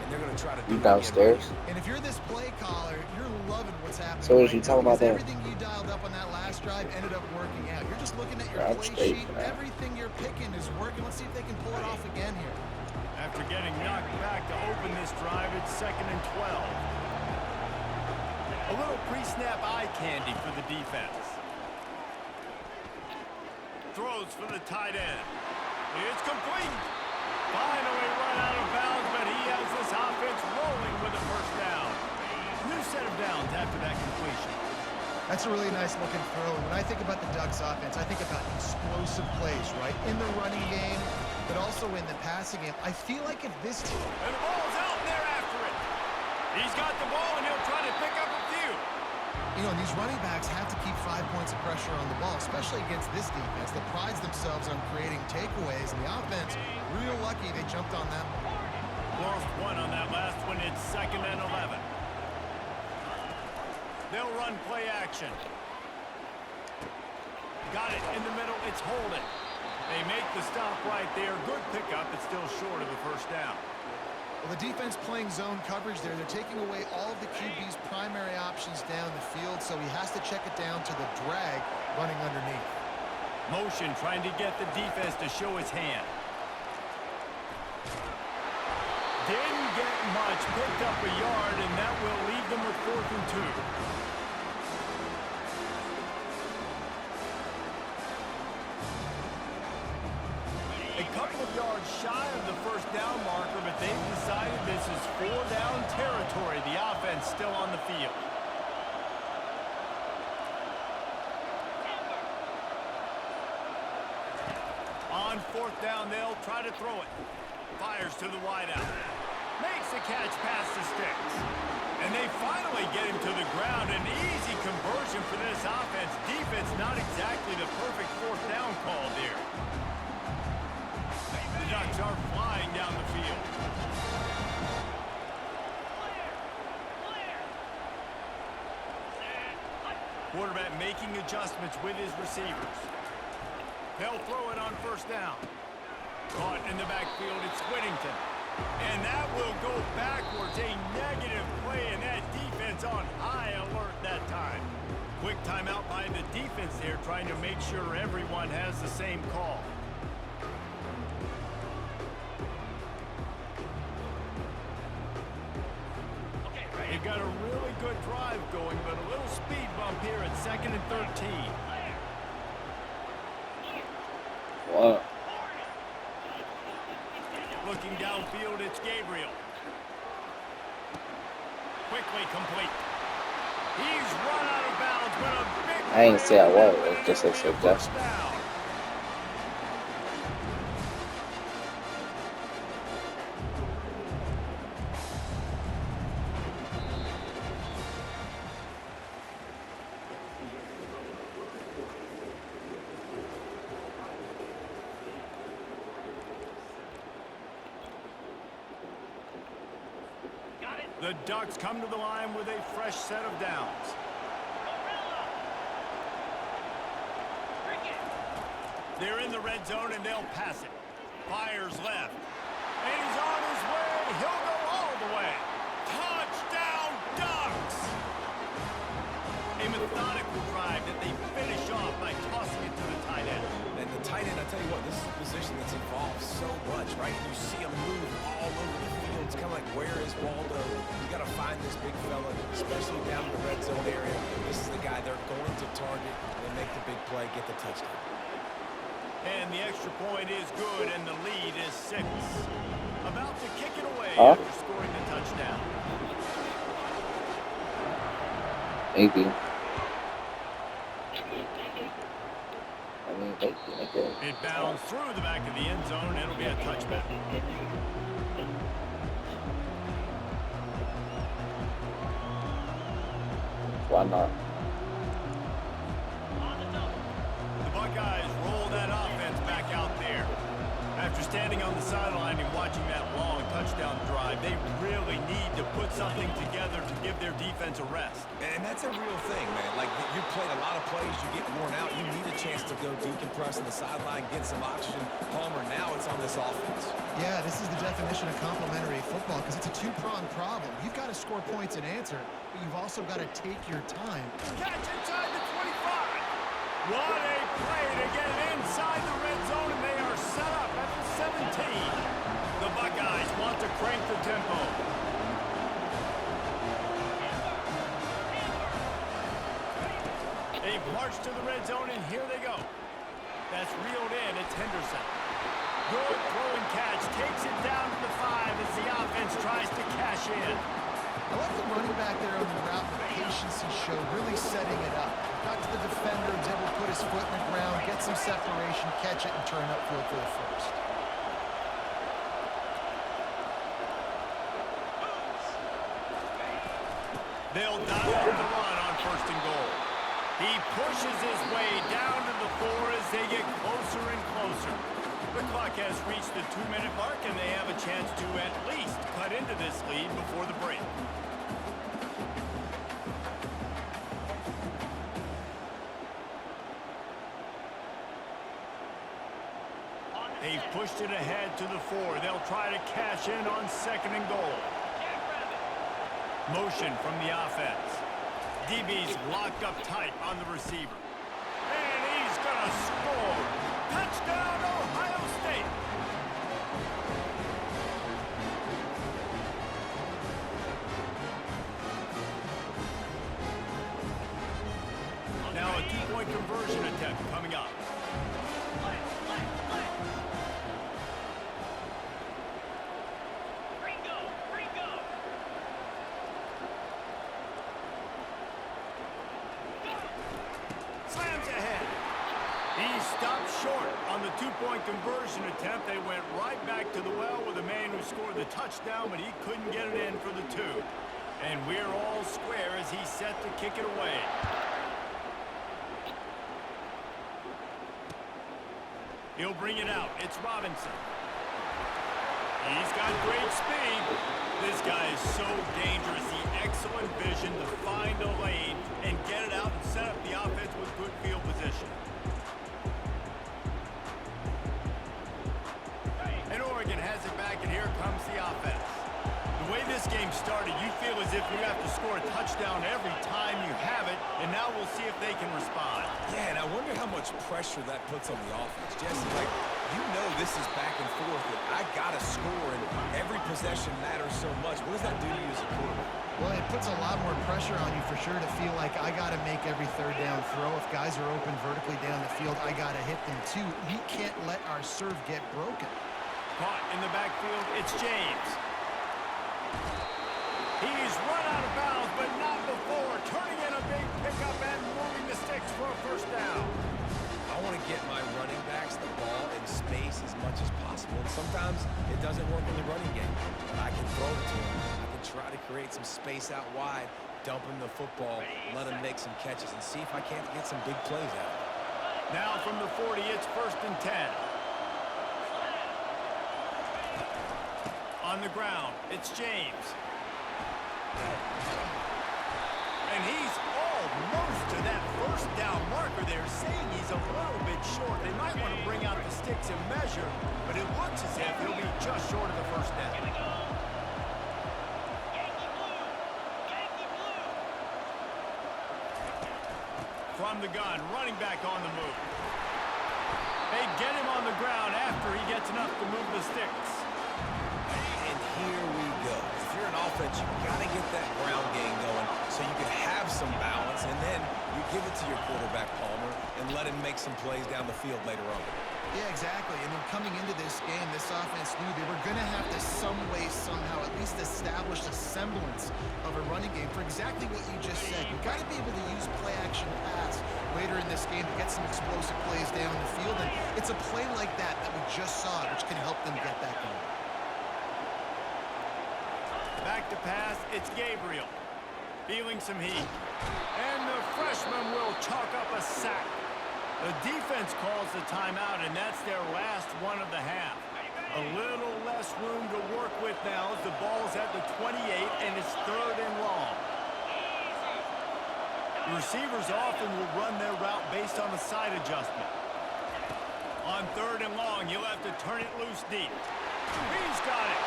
and they're going to try to do You it again right downstairs? here. And if you're this play caller, you're loving what's happening So is right you now talking about because that? everything you dialed up on that last drive ended up working out. You're just looking at your I'm play straight sheet. for that. Everything you're picking is working. Let's see if they can pull it off again here. After getting knocked back to open this drive, it's 2nd and 12. A little pre-snap eye candy for the defense. Throws for the tight end. It's complete. Finally run out of bounds, but he has this offense rolling with a first down. New set of downs after that completion. That's a really nice looking throw. When I think about the Ducks offense, I think about explosive plays, right? In the running game, but also in the passing game. I feel like if this team... And the ball's out and they're after it. He's got the ball and he'll try to pick up a few. You know, these running backs have to keep 5 points of pressure on the ball, especially against this defense that prides themselves on creating takeaways. And the offense, real lucky they jumped on that one. Lost one on that last one. It's 2nd and 11. They'll run play action. Got it in the middle. It's Holden. They make the stop right there. Good pickup. It's still short of the first down. Well, the defense playing zone coverage there. They're taking away all of the QB's primary options down the field, so he has to check it down to the drag running underneath. Motion trying to get the defense to show his hand. Didn't get much. Picked up a yard, and that will leave them with 4th and 2. A couple of yards shy of the first down marker, but they've decided this is 4-down territory. The offense still on the field. On 4th down, they'll try to throw it. Fires to the wideout. Makes the catch past the sticks. And they finally get him to the ground. An easy conversion for this offense. Defense not exactly the perfect 4th down call there. The Ducks are flying down the field. Quarterback making adjustments with his receivers. They'll throw it on 1st down. Caught in the backfield, it's Whittington. And that will go backwards. A negative play, and that defense on high alert that time. Quick timeout by the defense there, trying to make sure everyone has the same call. They've got a really good drive going, but a little speed bump here at 2nd and 13. Wow. Looking downfield, it's Gabriel. Quickly complete. He's run out of bounds, but a big... I ain't say I was. It's just a suggestion. down. The Ducks come to the line with a fresh set of downs. They're in the red zone, and they'll pass it. Fires left. And he's on his way. He'll go all the way. Touchdown, Ducks! A methodical drive that they finish off by tossing it to the tight end. And the tight end, I tell you what, this is a position that's involved so much, right? You see him move all over the field. It's kind of like, where is Waldo? You got to find this big fella, especially down in the red zone area. This is the guy they're going to target and make the big play, get the touchdown. And the extra point is good, and the lead is 6. About to kick it away Huh? after scoring the touchdown. Maybe. I mean, maybe. It bounds through the back of the end zone. It'll be a touchback. Why not? The Buckeyes roll that offense back out there. After standing on the sideline and watching that long touchdown drive, they really need to put something together to give their defense a rest. And that's a real thing, man. Like, you're playing a lot of plays, you get worn out, you need a chance to go decompress on the sideline, get some oxygen. Palmer, now it's on this offense. Yeah, this is the definition of complementary football because it's a two-pronged problem. You've got to score points and answer, but you've also got to take your time. Catch inside the 25. What a play to get inside the red zone, and they are set up at the 17. The Buckeyes want to crank the tempo. They've marched to the red zone, and here they go. That's reeled in. It's Henderson. Good throw and catch. Takes it down to the 5 as the offense tries to cash in. I like the running back there on the route, the patience he showed, really setting it up. Got to the defender, was able to put his foot in the ground, get some separation, catch it, and turn upfield for the first. They'll dial up the run on 1st and goal. He pushes his way down to the 4 as they get closer and closer. The clock has reached the 2-minute mark, and they have a chance to at least cut into this lead before the break. They've pushed it ahead to the 4. They'll try to cash in on 2nd and goal. Motion from the offense. DB's locked up tight on the receiver. And he's going to score. Touchdown, Ohio State. Now a 2-point conversion attempt coming up. Slams ahead. He stopped short on the 2-point conversion attempt. They went right back to the well with the man who scored the touchdown, but he couldn't get it in for the 2. And we're all square as he's set to kick it away. He'll bring it out. It's Robinson. He's got great speed. This guy is so dangerous. The excellent vision to find a lane and get it out and set up the offense with good field position. And Oregon has it back, and here comes the offense. The way this game started, you feel as if you have to score a touchdown every time you have it, and now we'll see if they can respond. Yeah, and I wonder how much pressure that puts on the offense. Jesse, like, you know this is back and forth, and I got to score, and every possession matters so much. What does that do to you as a quarterback? Well, it puts a lot more pressure on you for sure to feel like I got to make every 3rd down throw. If guys are open vertically down the field, I got to hit them too. We can't let our serve get broken. Caught in the backfield, it's James. He's run out of bounds, but not before. Turning in a big pickup and moving the sticks for a 1st down. I want to get my running backs the ball in space as much as possible. And sometimes it doesn't work in the running game. But I can throw it to them. I can try to create some space out wide, dump him the football, let him make some catches, and see if I can't get some big plays out of it. Now from the 40, it's 1st and 10. On the ground, it's James. And he's almost to that 1st down marker there, saying he's a little bit short. They might want to bring out the sticks and measure, but it looks as if he'll be just short of the 1st down. From the gun, running back on the move. They get him on the ground after he gets enough to move the sticks. And here we go. If you're an offense, you've got to get that ground game going so you can have some balance, and then you give it to your quarterback, Palmer, and let him make some plays down the field later on. Yeah, exactly. And then coming into this game, this offense knew they were going to have to some way, somehow, at least establish a semblance of a running game for exactly what you just said. You've got to be able to use play-action pass later in this game to get some explosive plays down the field. And it's a play like that that we just saw, which can help them get that going. Back to pass, it's Gabriel. Feeling some heat. And the freshman will chalk up a sack. The defense calls the timeout, and that's their last one of the half. A little less room to work with now as the ball's at the 28 and it's 3rd and long. The receivers often will run their route based on a side adjustment. On 3rd and long, you'll have to turn it loose deep. He's got it.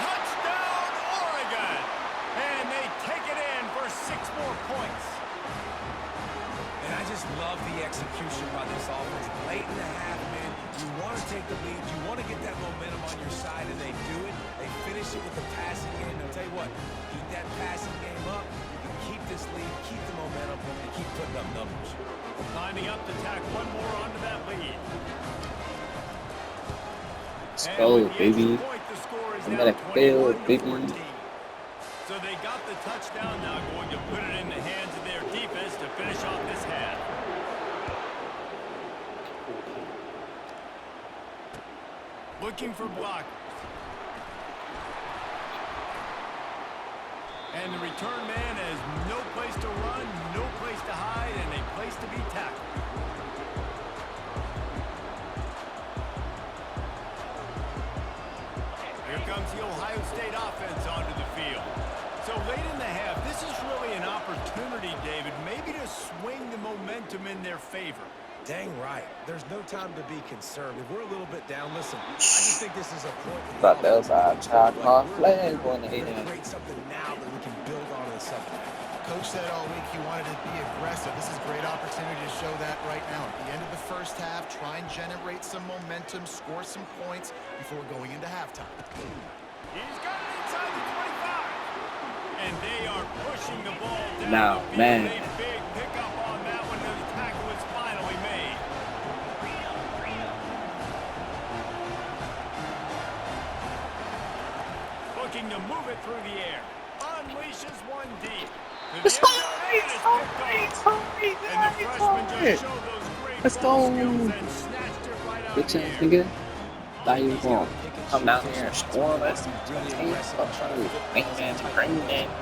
Touchdown, Oregon! And they take it in for 6 more points. And I just love the execution by this offense. Late in the half, man, you want to take the lead. You want to get that momentum on your side, and they do it. They finish it with the passing game. I'll tell you what, keep that passing game up. You can keep this lead, keep the momentum, and keep putting up numbers. Lining up to tack one more onto that lead. Let's go, baby. I'm gonna fail, baby. So they got the touchdown, now going to put it in the hands of their defense to finish off this half. Looking for blockers. And the return man has no place to run, no place to hide, and a place to be tackled. Here comes the Ohio State offense onto the field. So late in the half, this is really an opportunity, David, maybe to swing the momentum in their favor. Dang right. There's no time to be concerned. If we're a little bit down, listen, I just think this is a point. Thought that was our child called flag going We're in. going to create something now that we can build on in the second half. Coach said all week he wanted to be aggressive. This is a great opportunity to show that right now. At the end of the first half, try and generate some momentum, score some points before going into halftime. He's got it inside the 25. And they are pushing the ball down Now, the field. man. A big pickup on that one. The tackle is finally made. Looking to move it through the air. Unleashes one deep. Let's go! Let's go! Bitch ass nigga. Thought you was gonna come down here and score us. Man,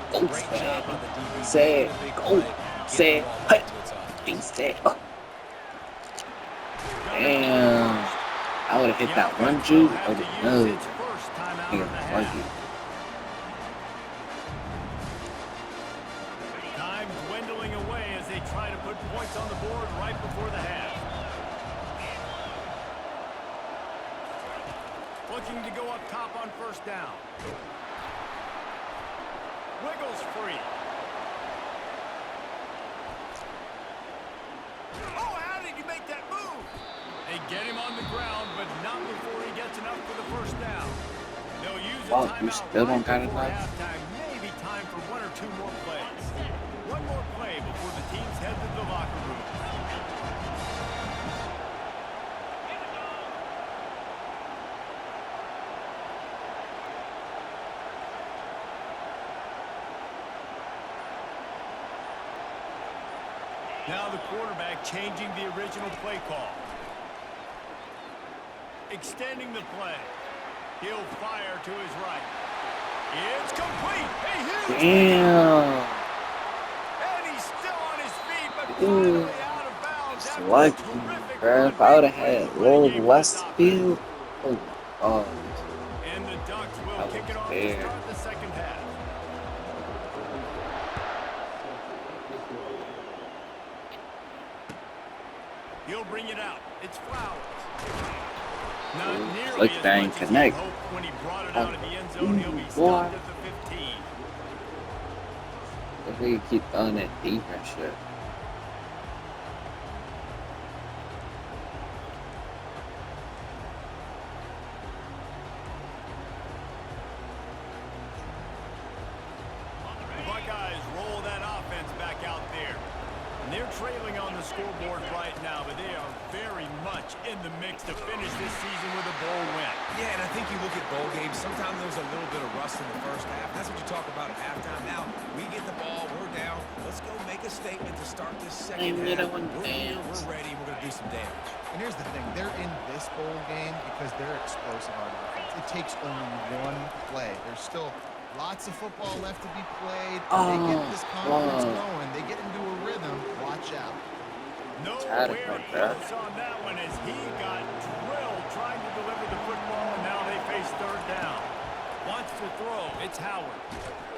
go say, go, say, put, he said, damn. I would have hit that one juke or the nose. Nigga, fuck you. Time dwindling away as they try to put points on the board right before the half. Looking to go up top on first down. Wiggles free. Oh, how did you make that move? They get him on the ground, but not before he gets enough for the first down. They'll use a Wow, you timeout still don't right got before enough? halftime. Maybe time for 1 or 2 more plays. One more play before the teams head to the locker room. Now the quarterback changing the original play call. Extending the play. He'll fire to his right. It's complete. A huge Damn. and he's still on his feet, but finally out of bounds. It's after a lucky, terrific bro. run. If I would have had Lord Gave Westfield, oh my god. And the Ducks will That kick was it off to fair. start the second half. He'll bring it out. It's Flowers. Not nearly Look, as they ain't much as he connect. hoped when he brought it out of the end zone. He'll be Boy. stopped at the 15. If we could keep throwing that defense shit. The Buckeyes roll that offense back out there. And they're trailing on the scoreboard right now, but they are very much in the mix to finish this season with a bowl win. Yeah, and I think you look at bowl games, sometimes there's a little bit of rust in the first half. That's what you talk about at halftime. Now, we get the ball, we're down. Let's go make a statement to start this second half. We're here, we're ready, we're going to do some damage. And here's the thing. They're in this bowl game because they're explosive on offense. It takes only one play. There's still lots of football left to be played. They get this conference going. They get into a rhythm. Watch out. Nowhere close on that one as he got drilled trying to deliver the football, and now they face third down. Wants to throw. It's Howard.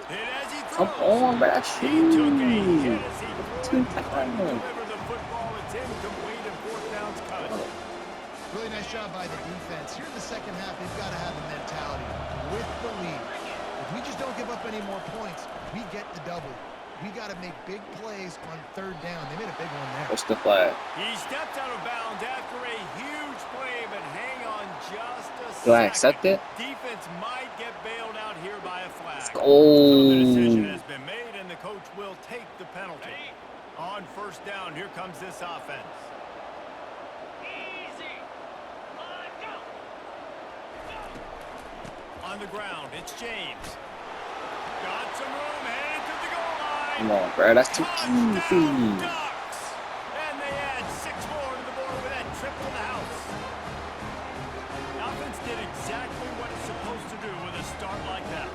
And as he Come throws, on, bro. he took a hit Shoot. as he Two threw it. Couldn't times. deliver the football. It's incomplete and fourth down's cut. Really nice job by the defense. Here in the second half, they've got to have the mentality with the lead. If we just don't give up any more points, we get the double. We got to make big plays on third down. They made a big one there. What's the flag? He stepped out of bounds after a huge play, but hang on just a second. Do I accept it? Defense might get bailed out here by a flag. So Oh. the decision has been made, and the coach will take the penalty. On first down, here comes this offense. On the ground, it's James. Got some room, headed to the goal line. Come on, bro. That's too Touchdown, easy. Ducks. And they add 6 more to the board with that trip to the house. The offense did exactly what it's supposed to do with a start like that.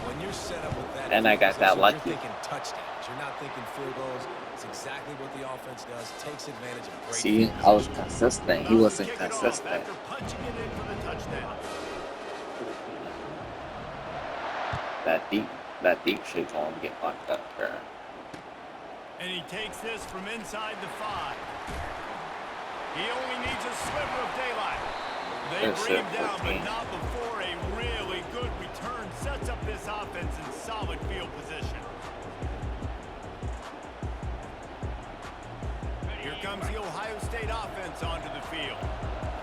When you're set up with that, And I got that you're lucky. thinking touchdowns. You're not thinking field goals. It's exactly what the offense does. Takes advantage of great. See, field I was position. consistent. He About to wasn't kick it off consistent. After punching it in for the touchdown. That deep shit gonna get locked up, bro. And he takes this from inside the 5. He only needs a sliver of daylight. They That's bring it, him down, but 14. not before a really good return sets up this offense in solid field position. Here comes the Ohio State offense onto the field.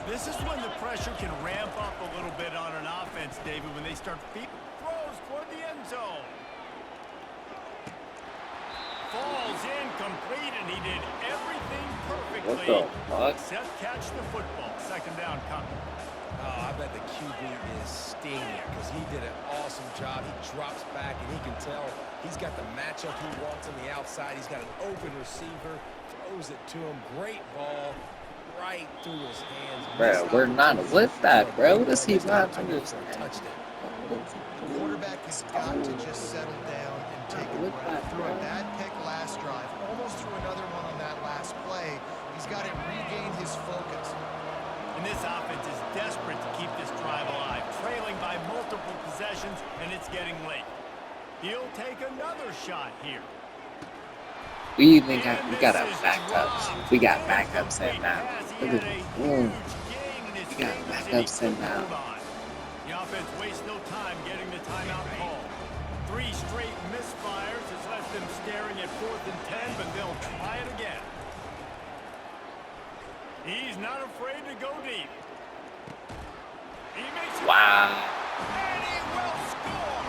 This is when the pressure can ramp up a little bit on an offense, David, when they start throws toward the end zone. Falls incomplete, and he did everything perfectly. What the fuck? Except catch the football. Second down coming. Oh, I bet the QB is steaming because he did an awesome job. He drops back, and he can tell he's got the matchup he wants on the outside. He's got an open receiver, throws it to him. Great ball right through his hands. Bro, we're not with that, bro. What is he not understand? Touchdown. The quarterback has got to just settle down and take a breath. Threw a bad pick last drive. Almost threw another one on that last play. He's got to regain his focus. And this offense is desperate to keep this drive alive, trailing by multiple possessions, and it's getting late. He'll take another shot here. We got our backups. We got backups in now. Look at boom. We got backups in now. The offense wastes no time getting the timeout call. 3 straight misfires has left them staring at 4th and 10, but they'll try it again. He's not afraid to go deep. He makes it. Wow. And he will score.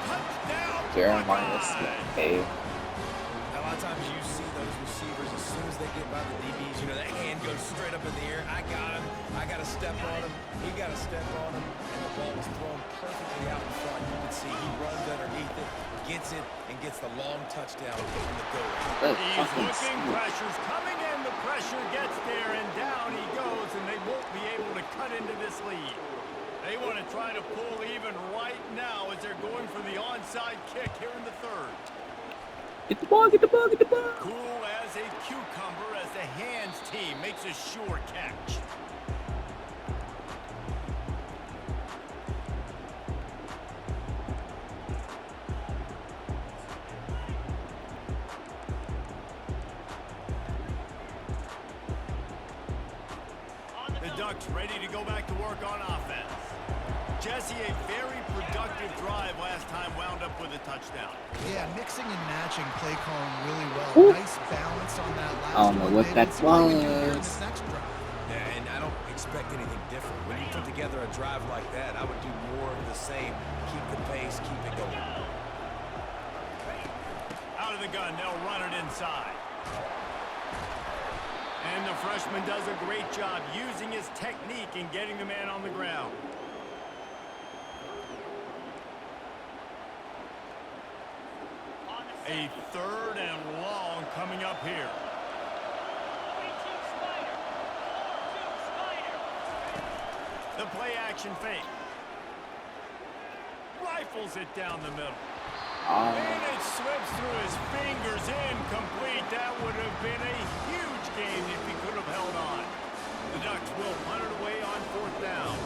Touchdown. Jeremiah Buckeyes. Smith, hey. A lot of times you see those receivers, as soon as they get by the DBs, you know, that hand goes straight up in the air. I got him. I got to step on him. He got to step on him. And the ball was thrown perfectly out in front. You can see he runs underneath it, gets it, and gets the long touchdown in the goal. That's He's fucking looking, sweet. pressure's coming in, the pressure gets there, and down he goes, and they won't be able to cut into this lead. They want to try to pull even right now as they're going for the onside kick here in the 3rd. Get the ball, get the ball, get the ball. Cool as a cucumber as the hands team makes a sure catch. The Ducks ready to go back to work on offense. Jesse, a very productive drive last time wound up with a touchdown. Yeah, mixing and matching play calling really well. Ooh. Nice balance on that last I don't know one, what David. that Let's see what we can do here in was. this next drive. Yeah, and I don't expect anything different. When you put together a drive like that, I would do more of the same. Keep the pace, keep it going. Out of the gun, they'll run it inside. And the freshman does a great job using his technique and getting the man on the ground. A 3rd and long coming up here. The play action fake. Rifles it down the middle. And it slips through his fingers, incomplete. That would have been a huge game if he could have held on. The Ducks will punt it away on 4th down.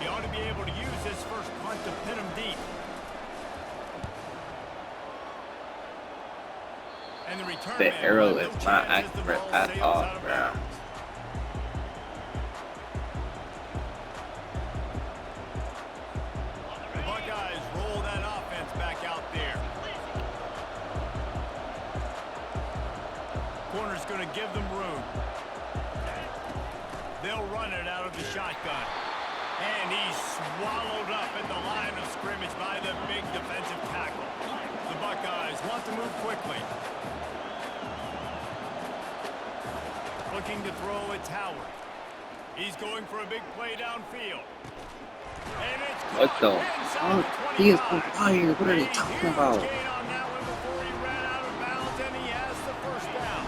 He ought to be able to use this first punt to pin him deep. And the return The man arrow will have is no not chance as the accurate ball at sails all, out of bro. bounds. The Buckeyes roll that offense back out there. Corner's going to give them room. They'll run it out of the shotgun. And he's swallowed up at the line of scrimmage by the big defensive tackle. The Buckeyes want to move quickly. Looking to throw, it's Howard. He's going for a big play downfield. And it's What the inside fuck? the He is 25. on fire. What are they talking about? Gain on that one before he ran out of bounds, and he has the first down.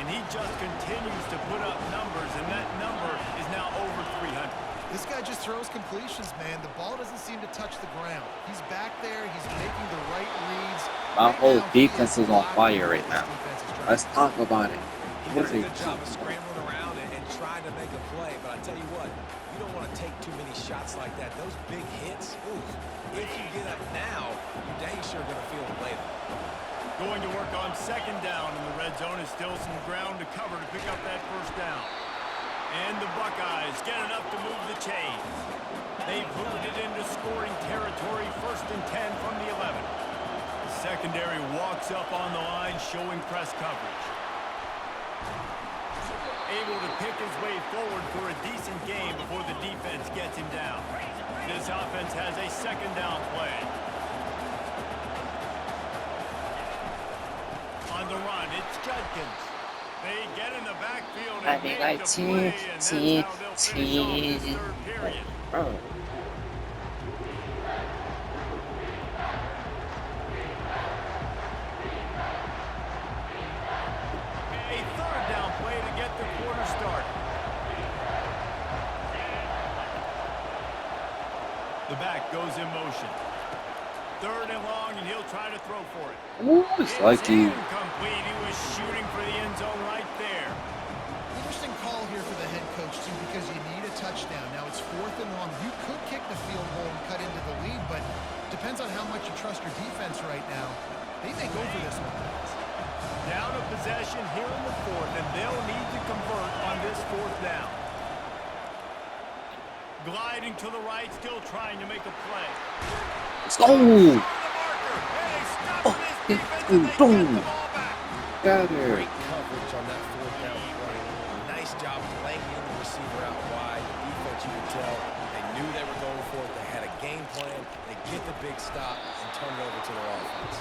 And he just continues to put up numbers, and that number is now over 300. This guy just throws completions, man. The ball doesn't seem to touch the ground. He's back there. He's making the right reads. My Right whole now, he defense is on blocking fire what right this now. defense is trying Let's to do. talk about it. He What does are a they good job of doing? scrambling around and trying to make a play. But I tell you what, you don't want to take too many shots like that. Those big hits, ooh, if you get up now, you're dang sure going to feel it later. Going to work on second down in the red zone is still some ground to cover to pick up that first down. And the Buckeyes get enough to move the chains. They've moved it into scoring territory, 1st and 10 from the 11. The secondary walks up on the line, showing press coverage. Able to pick his way forward for a decent game before the defense gets him down. This offense has a second down play. On the run, it's Judkins. They get in the backfield and make the play, and that's how they'll finish off this third period. Bro. A third down play to get the quarter started. The back goes in motion. 3rd and long, and he'll try to throw for it. Ooh, it's lucky. Incomplete. He was shooting for the end zone right there. Interesting call here for the head coach, too, because you need a touchdown. Now it's 4th and long. You could kick the field goal and cut into the lead, but depends on how much you trust your defense right now. They may go for this one. Down a possession here in the 4th, and they'll need to convert on this 4th down. Gliding to the right, still trying to make a play. Let's go. Oh, boom. Got her. Great coverage on that 4th down play. Nice job blanketing the receiver out wide. The defense, you can tell, they knew they were going for it. They had a game plan. They get the big stop and turn it over to their offense.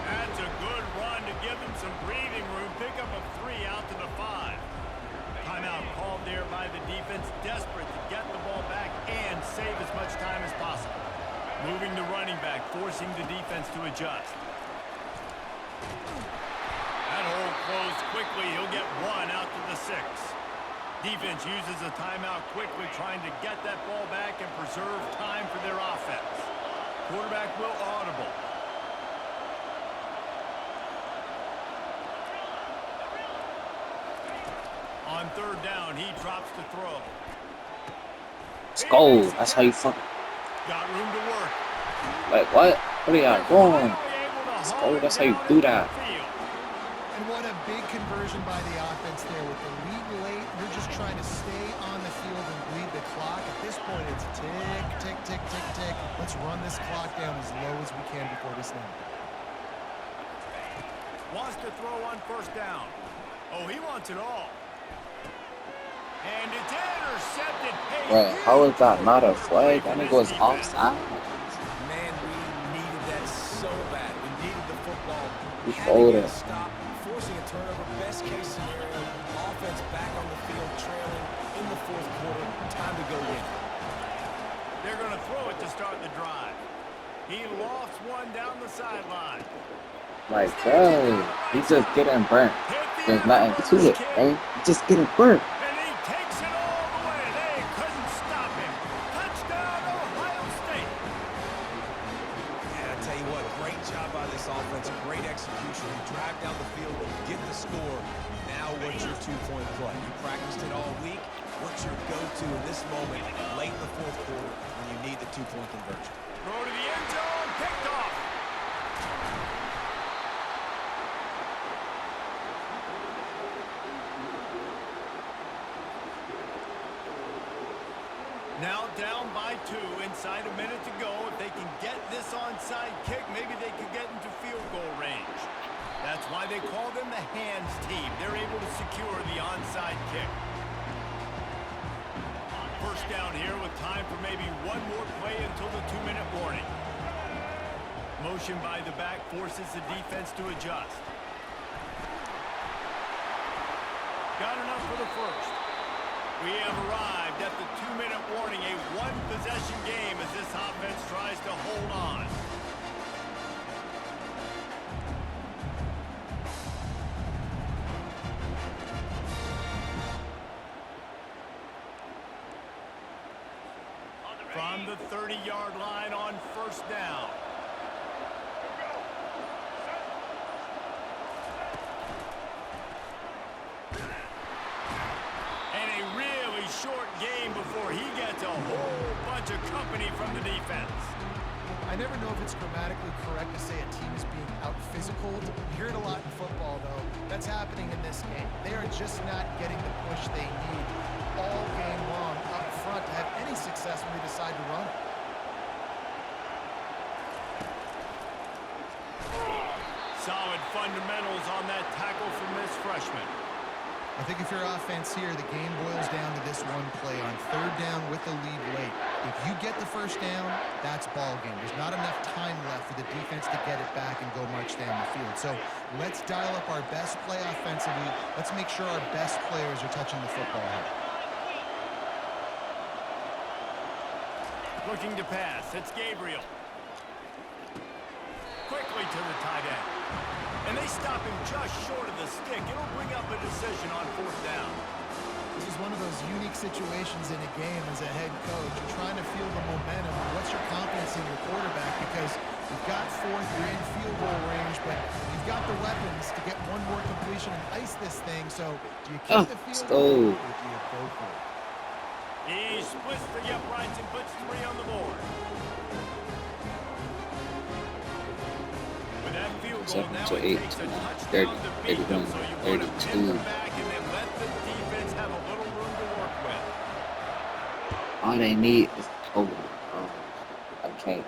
That's a good run to give them some breathing room. Pick up a 3 out to the 5. Timeout called there by the defense, desperate to get the ball back and save as much time as possible. Moving the running back, forcing the defense to adjust. That hole closed quickly. He'll get 1 out to the 6. Defense uses a timeout quickly, trying to get that ball back and preserve time for their offense. Quarterback will audible. On 3rd down, he drops to throw. Let's go. That's how you fucking. Got room to work. Like, what? What are y'all doing? Let's go. That's how you do that. And what a big conversion by the offense there. With the lead late, you're just trying to stay on the field and bleed the clock. At this point, it's tick, tick, tick, tick, tick. Let's run this clock down as low as we can before we snap. Wants to throw on 1st down. Oh, he wants it all. And it's intercepted. Hey, Bro, how is that not a flag? That nigga was offside. Man, we needed that so bad. We needed the football. We Had to owed get it. a stop, forcing a turnover. Best case scenario, offense back on the field, trailing in the 4th quarter. Time to go win. They're going to throw it to start the drive. He lofts one down the sideline. Like, bro, he's just getting burnt. There's nothing to it, man. He's just getting burnt. And he takes it all the way. They couldn't stop him. Touchdown, Ohio State. Yeah, I tell you what, great job by this offense. Great execution. You drive down the field, get the score. Now what's your 2-point play? You practiced it all week. What's your go-to in this moment late in the fourth quarter when you need the two-point conversion? Throw to the end zone, picked off. Now down by 2, inside a minute to go. If they can get this onside kick, maybe they could get into field goal range. That's why they call them the hands team. They're able to secure the onside kick. First down here with time for maybe one more play until the 2-minute warning. Motion by the back forces the defense to adjust. Got enough for the first. We have arrived at the 2-minute warning, a one-possession game as this offense tries to hold on. From the 30-yard line on first down. Short game before he gets a whole bunch of company from the defense. I never know if it's grammatically correct to say a team is being out-physical. You hear it a lot in football, though. That's happening in this game. They are just not getting the push they need all game long up front to have any success when they decide to run it. Solid fundamentals on that tackle from this freshman. I think if you're offense here, the game boils down to this one play on third down with the lead late. If you get the first down, that's ball game. There's not enough time left for the defense to get it back and go march down the field. So let's dial up our best play offensively. Let's make sure our best players are touching the football here. Looking to pass. It's Gabriel. Quickly to the tight end. And they stop him just short of the stick. It'll bring up a decision on fourth down. This is one of those unique situations in a game as a head coach. You're trying to feel the momentum. What's your confidence in your quarterback? Because you've got fourth, you're in field goal range, but you've got the weapons to get one more completion and ice this thing. So do you keep the field goal or do you go for it? He splits the uprights and puts 3 on the board. With that field goal, 7 now to it 8, takes a 30, touchdown to beat them. 31, So you want to 32. pin them back and then let the defense have a little room to work with. All they need is I can't.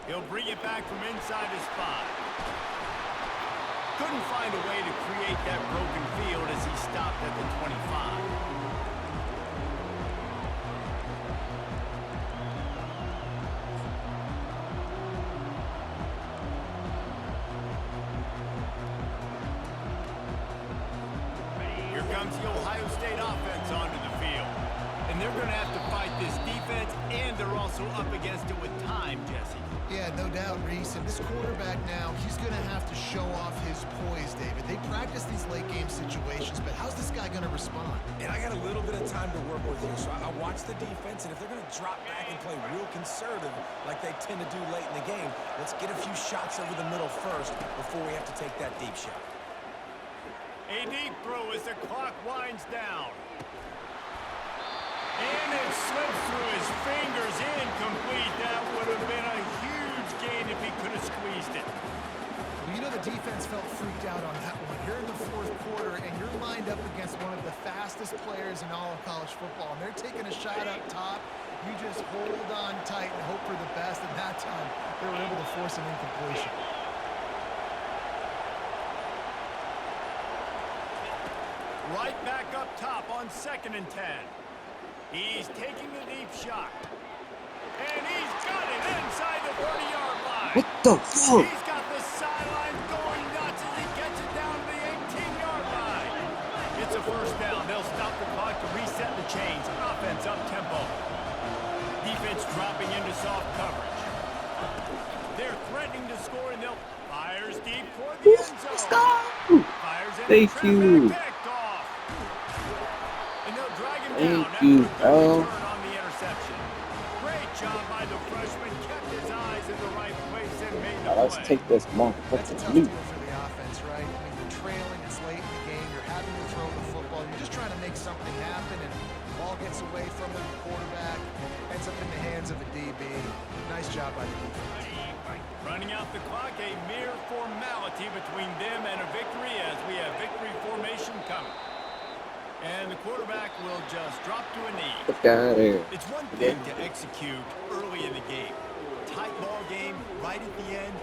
He'll bring it back from inside his 5. Couldn't find a way to create that broken field as he stopped at the 25. Here comes the Ohio State offense onto the field. And they're going to have to fight this defense, and they're also up against it with time, Jesse. Yeah, no doubt, Reese. And this quarterback now, he's going to have to show off his poise, David. They practice these late-game situations, but how's this guy going to respond? And I got a little bit of time to work with here, so I watch the defense, and if they're going to drop back and play real conservative like they tend to do late in the game, let's get a few shots over the middle first before we have to take that deep shot. A deep throw as the clock winds down. And it slips through his fingers, incomplete. That would have been a huge gain if he could have squeezed it. Well, you know the defense felt freaked out on that one. You're in the fourth quarter, and you're lined up against one of the fastest players in all of college football, and they're taking a shot up top. You just hold on tight and hope for the best, and that time they were able to force an incompletion. Right back up top on 2nd and 10. He's taking the deep shot. And he's got it inside the 40-yard line. What the fuck? He's got the sideline going nuts as he gets it down to the 18-yard line. It's a first down. They'll stop the clock to reset the chains. Offense up-tempo. Defense dropping into soft coverage. They're threatening to score, and they'll fires deep toward the end zone. Let's go! Fires in Thank you. picked off. And they'll drag him Thank down you, after a bro. good return on the interception. Great job by the freshman. Kept his eyes in the right place and made the Now let's play. take this That's a motherfucking tough lead. deal for the offense, right? I mean, you're trailing, it's late in the game, you're having to throw the football, you're just trying to make something happen, and gets away from the quarterback, ends up in the hands of a DB. Nice job by the defense. Running out the clock, a mere formality between them and a victory as we have victory formation coming. And the quarterback will just drop to a knee. Got it. It's one thing to execute early in the game. Tight ball game right at the end.